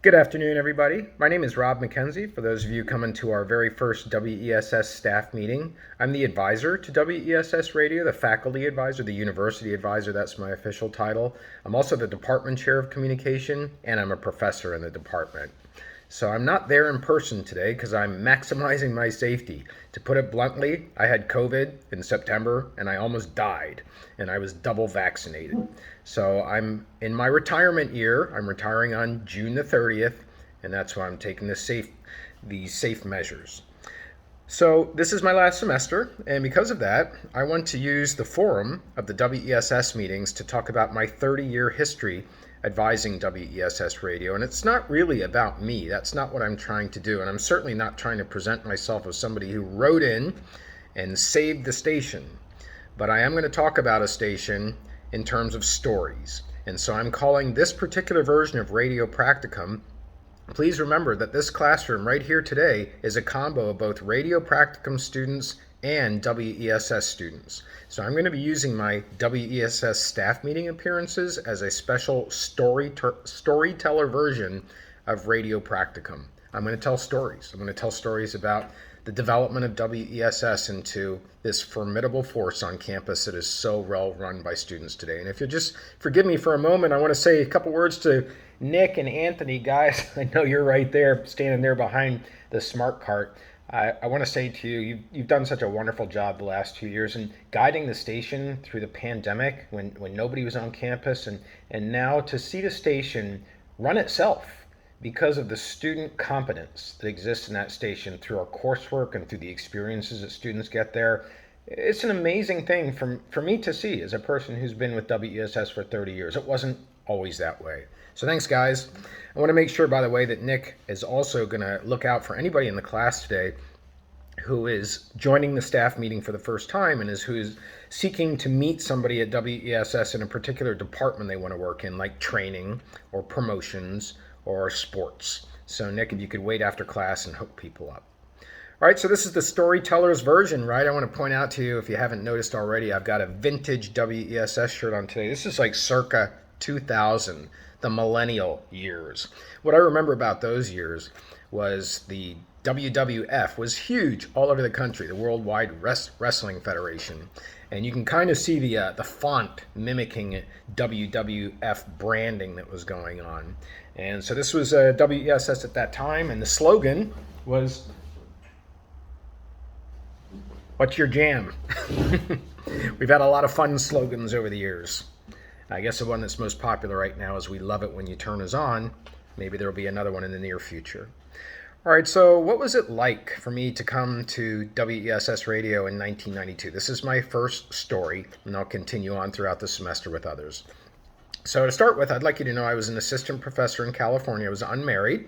Good afternoon, everybody. My name is Rob McKenzie. For those of you coming to our very first WESS staff meeting, I'm the advisor to WESS Radio, the faculty advisor, the university advisor. That's my official title. I'm also the department chair of communication, and I'm a professor in the department. So I'm not there in person today because I'm maximizing my safety. To put it bluntly, I had COVID in September and I almost died, and I was double vaccinated. So I'm in my retirement year. I'm retiring on June the 30th, and that's why I'm taking these safe measures. So this is my last semester, and because of that, I want to use the forum of the WESS meetings to talk about my 30-year history advising WESS Radio. And it's not really about me. That's not what I'm trying to do. And I'm certainly not trying to present myself as somebody who wrote in and saved the station. But I am going to talk about a station in terms of stories. And so I'm calling this particular version of Radio Practicum. Please remember that this classroom right here today is a combo of both Radio Practicum students and WESS students. So I'm going to be using my WESS staff meeting appearances as a special storyteller version of Radio Practicum. I'm going to tell stories. I'm going to tell stories about the development of WESS into this formidable force on campus that is so well run by students today. And if you'll just forgive me for a moment, I want to say a couple words to Nick and Anthony. Guys, I know you're right there, standing there behind the smart cart. I want to say to you, you've done such a wonderful job the last 2 years in guiding the station through the pandemic when nobody was on campus, and now to see the station run itself because of the student competence that exists in that station through our coursework and through the experiences that students get there. It's an amazing thing for me to see as a person who's been with WESS for 30 years. It wasn't always that way. So thanks, guys. I want to make sure, by the way, that Nick is also going to look out for anybody in the class today who is joining the staff meeting for the first time and who is seeking to meet somebody at WESS in a particular department they want to work in, like training or promotions or sports. So Nick, if you could wait after class and hook people up. All right, so this is the storyteller's version, right? I want to point out to you, if you haven't noticed already, I've got a vintage WESS shirt on today. This is like circa 2000, the millennial years. What I remember about those years was the WWF was huge all over the country, the Worldwide Wrestling Federation. And you can kind of see the font mimicking WWF branding that was going on. And so this was WESS at that time, and the slogan was, "What's your jam?" We've had a lot of fun slogans over the years. I guess the one that's most popular right now is "We love it when you turn us on." Maybe there'll be another one in the near future. All right, so what was it like for me to come to WESS Radio in 1992? This is my first story, and I'll continue on throughout the semester with others. So to start with, I'd like you to know I was an assistant professor in California. I was unmarried,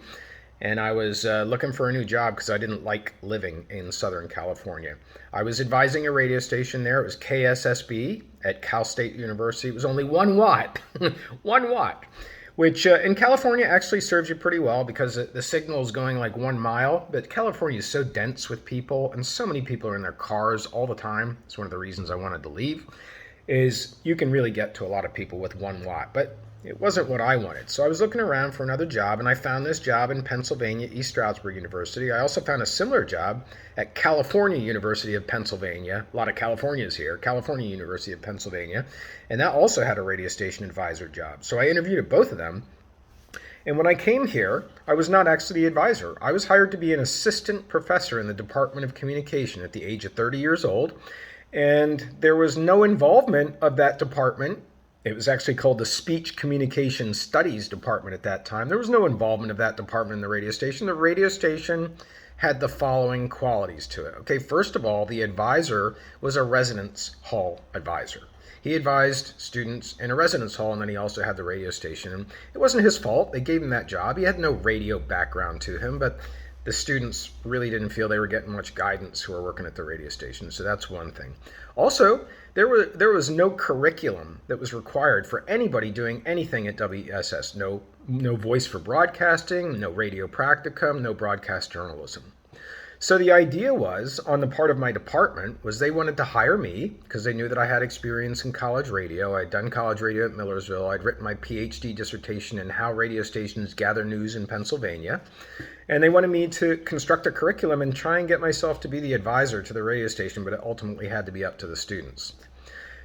and I was looking for a new job because I didn't like living in Southern California. I was advising a radio station there. It was KSSB at Cal State University. It was only 1 watt, 1 watt, which in California actually serves you pretty well because the signal is going like 1 mile. But California is so dense with people, and so many people are in their cars all the time. It's one of the reasons I wanted to leave, is you can really get to a lot of people with 1 watt. But it wasn't what I wanted. So I was looking around for another job, and I found this job in Pennsylvania, East Stroudsburg University. I also found a similar job at California University of Pennsylvania. A lot of Californians here. California University of Pennsylvania. And that also had a radio station advisor job. So I interviewed at both of them. And when I came here, I was not actually the advisor. I was hired to be an assistant professor in the Department of Communication at the age of 30 years old. And there was no involvement of that department. It was actually called the Speech Communication Studies Department at that time. There was no involvement of that department in the radio station. The radio station had the following qualities to it. Okay, first of all, the advisor was a residence hall advisor. He advised students in a residence hall, and then he also had the radio station. And it wasn't his fault. They gave him that job. He had no radio background to him, but the students really didn't feel they were getting much guidance who were working at the radio station. So that's one thing. Also, there was no curriculum that was required for anybody doing anything at WESS. No voice for broadcasting, no radio practicum, no broadcast journalism. So the idea was, on the part of my department, was they wanted to hire me because they knew that I had experience in college radio. I'd done college radio at Millersville. I'd written my Ph.D. dissertation in how radio stations gather news in Pennsylvania. And they wanted me to construct a curriculum and try and get myself to be the advisor to the radio station, but it ultimately had to be up to the students.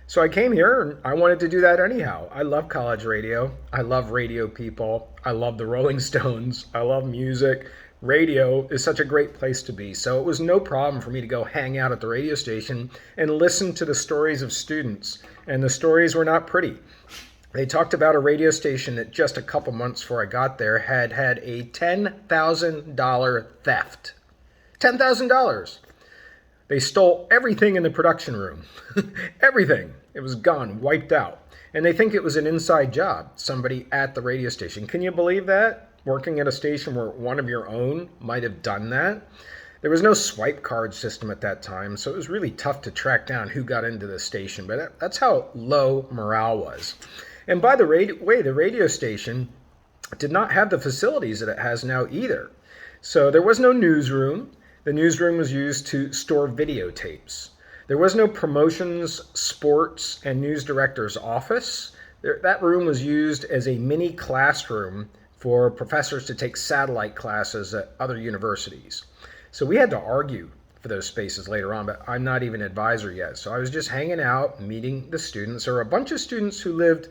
So I came here and I wanted to do that anyhow. I love college radio. I love radio people. I love the Rolling Stones. I love music. Radio is such a great place to be. So it was no problem for me to go hang out at the radio station and listen to the stories of students. And the stories were not pretty. They talked about a radio station that just a couple months before I got there had a $10,000 theft. $10,000. They stole everything in the production room. Everything. It was gone, wiped out. And they think it was an inside job, somebody at the radio station. Can you believe that? Working at a station where one of your own might have done that? There was no swipe card system at that time, so it was really tough to track down who got into the station. But that's how low morale was. And by the way, the radio station did not have the facilities that it has now either. So there was no newsroom. The newsroom was used to store videotapes. There was no promotions, sports, and news director's office. That room was used as a mini classroom for professors to take satellite classes at other universities. So we had to argue for those spaces later on, but I'm not even advisor yet. So I was just hanging out, meeting the students. There were a bunch of students who lived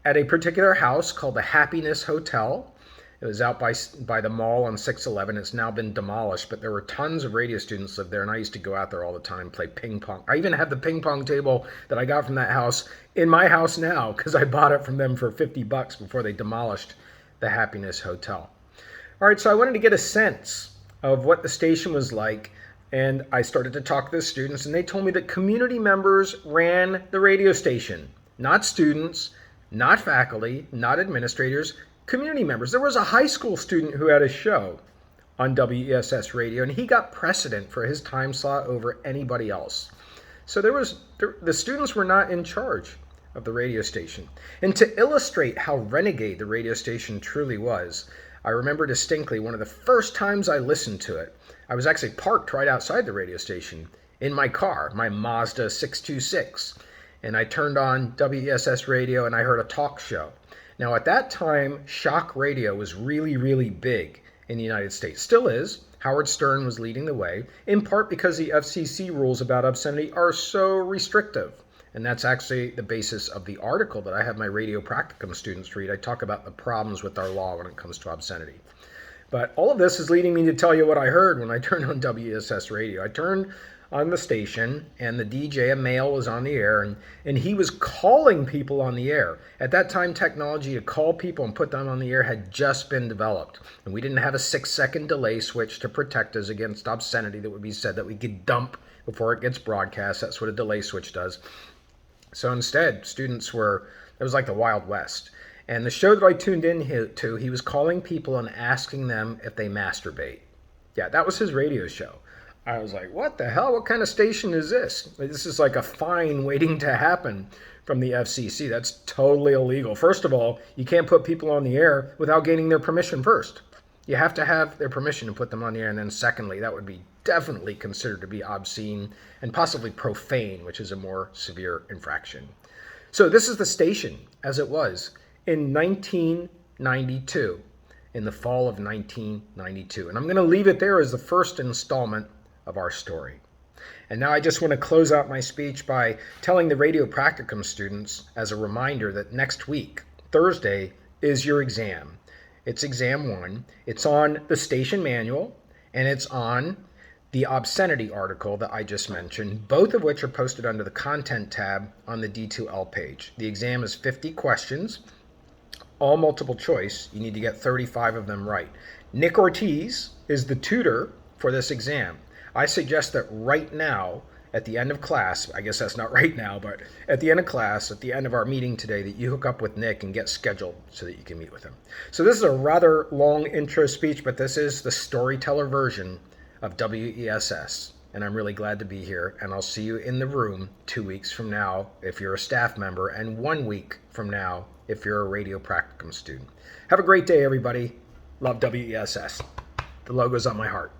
at a particular house called the Happiness Hotel. It was out by the mall on 611. It's now been demolished, but there were tons of radio students lived there, and I used to go out there all the time, play ping pong. I even have the ping pong table that I got from that house in my house now because I bought it from them for $50 before they demolished the Happiness Hotel. All right, so I wanted to get a sense of what the station was like, and I started to talk to the students, and they told me that community members ran the radio station, not students, not faculty, not administrators, community members. There was a high school student who had a show on WESS radio, and he got precedent for his time slot over anybody else. So the students were not in charge of the radio station. And to illustrate how renegade the radio station truly was, I remember distinctly one of the first times I listened to it. I was actually parked right outside the radio station in my car, my Mazda 626, and I turned on WESS radio and I heard a talk show. Now at that time, shock radio was really, really big in the United States. Still is. Howard Stern was leading the way, in part because the FCC rules about obscenity are so restrictive. And that's actually the basis of the article that I have my radio practicum students read. I talk about the problems with our law when it comes to obscenity. But all of this is leading me to tell you what I heard when I turned on WESS radio. I turned on the station, and the DJ, a male, was on the air, and he was calling people on the air. At that time, technology to call people and put them on the air had just been developed, and we didn't have a 6-second delay switch to protect us against obscenity that would be said that we could dump before it gets broadcast. That's what a delay switch does. So instead, it was like the Wild West. And the show that I tuned in to, he was calling people and asking them if they masturbate. Yeah, that was his radio show. I was like, what the hell? What kind of station is this? This is like a fine waiting to happen from the FCC. That's totally illegal. First of all, you can't put people on the air without gaining their permission first. You have to have their permission to put them on the air. And then secondly, that would be definitely considered to be obscene and possibly profane, which is a more severe infraction. So this is the station as it was in 1992, in the fall of 1992. And I'm going to leave it there as the first installment of our story. And now I just want to close out my speech by telling the radio practicum students as a reminder that next week, Thursday, is your exam. It's exam 1. It's on the station manual, and it's on the obscenity article that I just mentioned, both of which are posted under the content tab on the D2L page. The exam is 50 questions, all multiple choice. You need to get 35 of them right. Nick Ortiz is the tutor for this exam. I suggest that right now, at the end of class, I guess that's not right now, but at the end of class, at the end of our meeting today, that you hook up with Nick and get scheduled so that you can meet with him. So this is a rather long intro speech, but this is the Storyteller version of WESS. And I'm really glad to be here, and I'll see you in the room 2 weeks from now if you're a staff member, and 1 week from now if you're a radio practicum student. Have a great day, everybody. Love WESS. The logo's on my heart.